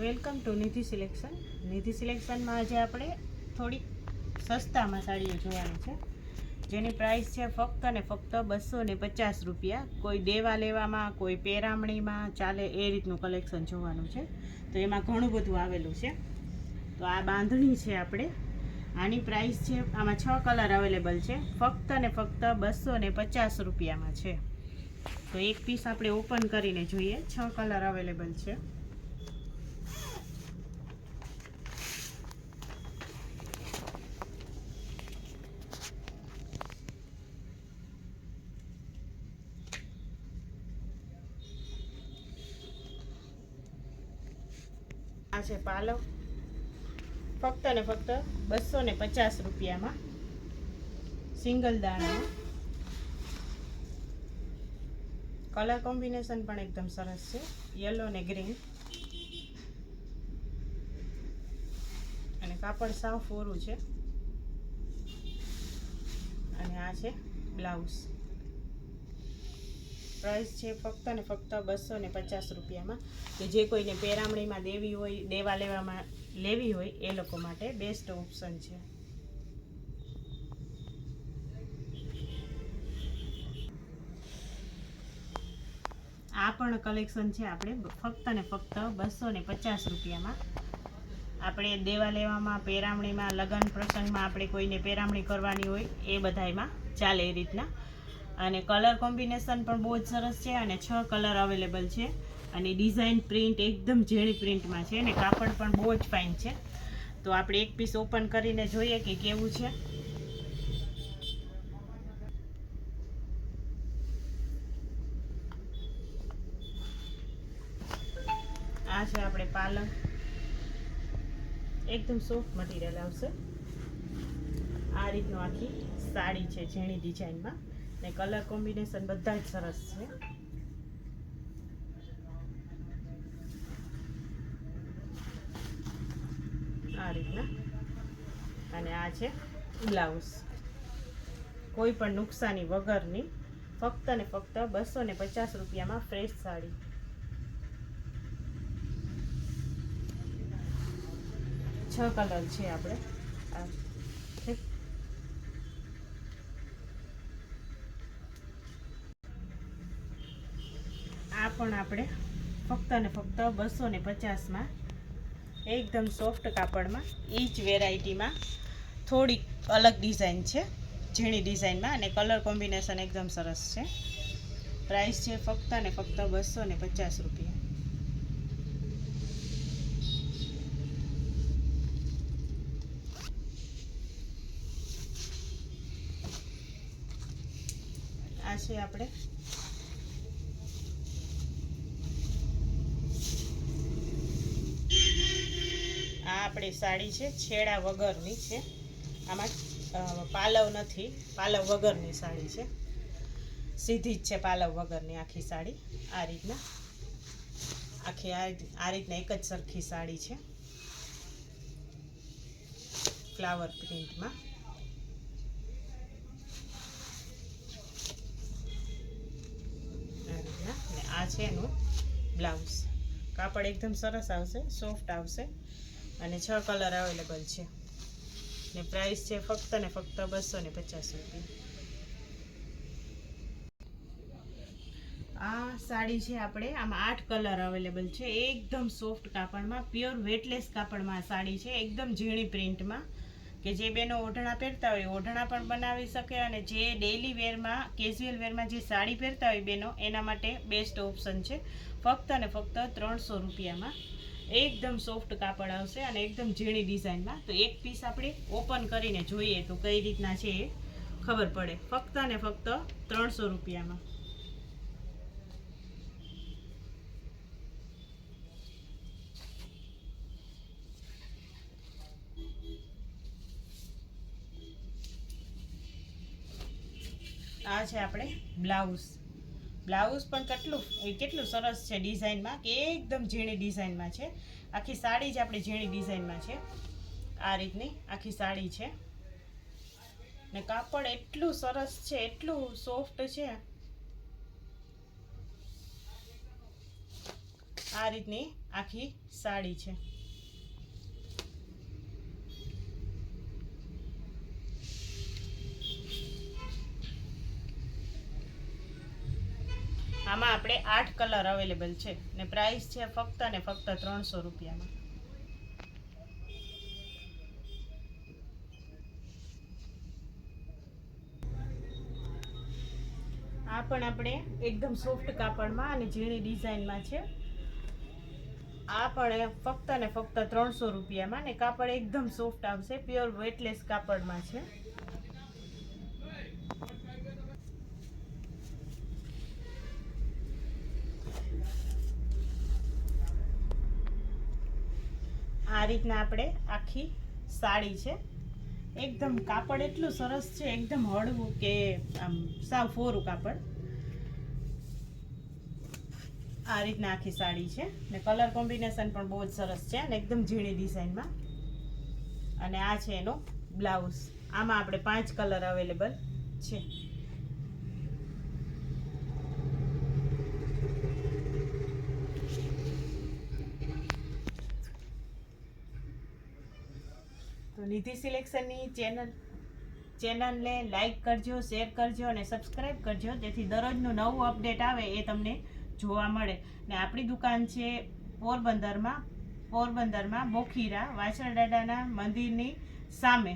Welcome to Nidhi selection. નિધિ સિલેક્શનમાં આજે આપણે થોડી સસ્તામાં સાડીઓ જોવાની છે, જેની પ્રાઇસ છે ફક્ત ને ફક્ત 250 રૂપિયા. કોઈ દેવા લેવામાં, કોઈ પેરામણીમાં ચાલે એ રીતનું કલેક્શન જોવાનું છે. તો એમાં ઘણું બધું આવેલું છે. તો આ બાંધણી છે આપણે, આની પ્રાઇસ છે, આમાં 6 કલર અવેલેબલ છે, ફક્ત ને ફક્ત 250 રૂપિયામાં છે. તો એક પીસ આપણે ઓપન કરીને જોઈએ. 6 કલર અવેલેબલ છે. આ છે પાલવ, ફક્ત ને ફક્ત 250 રૂપિયામાં, સિંગલ દાણામાં. કલર કોમ્બિનેશન પણ એકદમ સરસ છે, યલો ને ગ્રીન, અને કાપડ સાવ ફોરું છે. અને આ છે બ્લાઉઝ. પ્રાઇસ છે ફક્ત ને ફક્ત 250 રૂપિયામાં. કે જે કોઈને પેરામણીમાં દેવી હોય, દેવા લેવામાં લેવી હોય એ લોકો માટે બેસ્ટ ઓપ્શન છે. આ પણ કલેક્શન છે આપણે ફક્ત ને ફક્ત 250 રૂપિયામાં. આપણે દેવા લેવામાં, પેરામણીમાં, લગ્ન પ્રસંગમાં આપણે કોઈને પેરામણી કરવાની હોય એ બધામાં ચાલે એ રીતના. અને કલર કોમ્બિનેશન પણ બહુ જ સરસ છે, અને 6 કલર અવેલેબલ છે. અને ડિઝાઇન પ્રિન્ટ એકદમ ઝીણી પ્રિન્ટમાં છે, અને કાપડ પણ બહુ જ ફાઇન છે. તો આપણે એક પીસ ઓપન કરીને જોઈએ કે કેવું છે. આ છે આપણે પાલવ, એકદમ સોફ્ટ મટીરિયલ આવશે. આ રીતનું આખી સાડી છે ઝીણી ડિઝાઇનમાં, ને કલર કોમ્બિનેશન બધા જ સરસ છે. આ રીતના. અને આ છે બ્લાઉઝ, કોઈ પણ નુકસાની વગરની, ફક્ત ને ફક્ત 250 રૂપિયામાં ફ્રેશ સાડી. છ કલર છે આપણે. આ પણ આપણે ફક્ત ને ફક્ત 250માં, એકદમ સોફ્ટ કાપડમાં, ઈચ વેરાયટીમાં થોડીક અલગ ડિઝાઇન છે, ઝીણી ડિઝાઇનમાં, અને કલર કોમ્બિનેશન એકદમ સરસ છે. પ્રાઇસ છે ફક્ત ને ફક્ત 250 રૂપિયા. આ છે આપણે આપણી સાડી છે, છેડા વગરની છે. આમાં પાલવ નથી, પાલવ વગરની સાડી છે, સીધી જ છે પાલવ વગરની આખી સાડી. આ રીતના આખી આ રીતના એક જ સરખી સાડી છે, ફ્લાવર પ્રિન્ટમાં. આ છે એનું બ્લાઉઝ. કાપડ એકદમ સરસ આવશે, સોફ્ટ આવશે, અને 6 કલર અવેલેબલ છે. ને પ્રાઇસ છે ફક્ત ને ફક્ત 250 રૂપિયા. આ સાડી છે આપણે, આમાં 8 કલર અવેલેબલ છે, એકદમ સોફ્ટ કાપડમાં, પ્યોર વેટલેસ કાપડમાં સાડી છે, એકદમ ઝીણી પ્રિન્ટમાં. કે જે બેનો ઓઢણા પહેરતા હોય ઓઢણા પણ બનાવી શકે, અને જે ડેઈલી વેરમાં, કેઝ્યુઅલ વેરમાં જે સાડી પહેરતા હોય બેનો, એના માટે બેસ્ટ ઓપ્શન છે. ફક્ત ને ફક્ત 300 રૂપિયામાં એકદમ સોફ્ટ કાપડ આવશે, અને એકદમ ઝીણી ડિઝાઇનમાં. તો એક પીસ આપણે ઓપન કરીને જોઈએ તો કઈ રીતના છે એ ખબર પડે. ફક્ત ને ફક્ત 300 રૂપિયામાં. આ છે આપણે બ્લાઉઝ. બ્લાઉઝ પણ કેટલું સરસ છે ડિઝાઇનમાં, કે એકદમ ઝીણી ડિઝાઇનમાં છે. આખી સાડી જ આપણી ઝીણી ડિઝાઇનમાં છે. આ રીતની આખી સાડી છે, ને કાપડ એટલું સરસ છે, એટલું સોફ્ટ છે. આ રીતની આખી સાડી છે. આમાં આપણે 8 કલર અવેલેબલ છે ને પ્રાઇસ છે ફક્ત ને ફક્ત 300 રૂપિયામાં. આ પણ આપણે એકદમ સોફ્ટ કાપડમાં અને ઝીણી ડિઝાઇનમાં છે. આ પણ ફક્ત ને ફક્ત 300 રૂપિયામાં ને કાપડ એકદમ સોફ્ટ આવશે, પ્યોર વેટલેસ કાપડમાં છે. આ રીતના આપણે આખી સાડી છે. એકદમ કાપડ એટલું સરસ છે, એકદમ હળવું કે આમ સાવ ફોરું કાપડ. આ રીતના આખી સાડી છે ને કલર કોમ્બિનેશન પણ બહુ જ સરસ છે અને એકદમ ઝીણી ડિઝાઇનમાં. અને આ છે એનો બ્લાઉઝ. આમાં આપણે 5 કલર અવેલેબલ છે. તો નિધિ સિલેક્શનની ચેનલને લાઈક કરજો, શેર કરજો અને સબસ્ક્રાઈબ કરજો, જેથી દરરોજનું નવું અપડેટ આવે એ તમને જોવા મળે. ને આપણી દુકાન છે પોરબંદરમાં બોખીરા વાછરડાડાના મંદિરની સામે.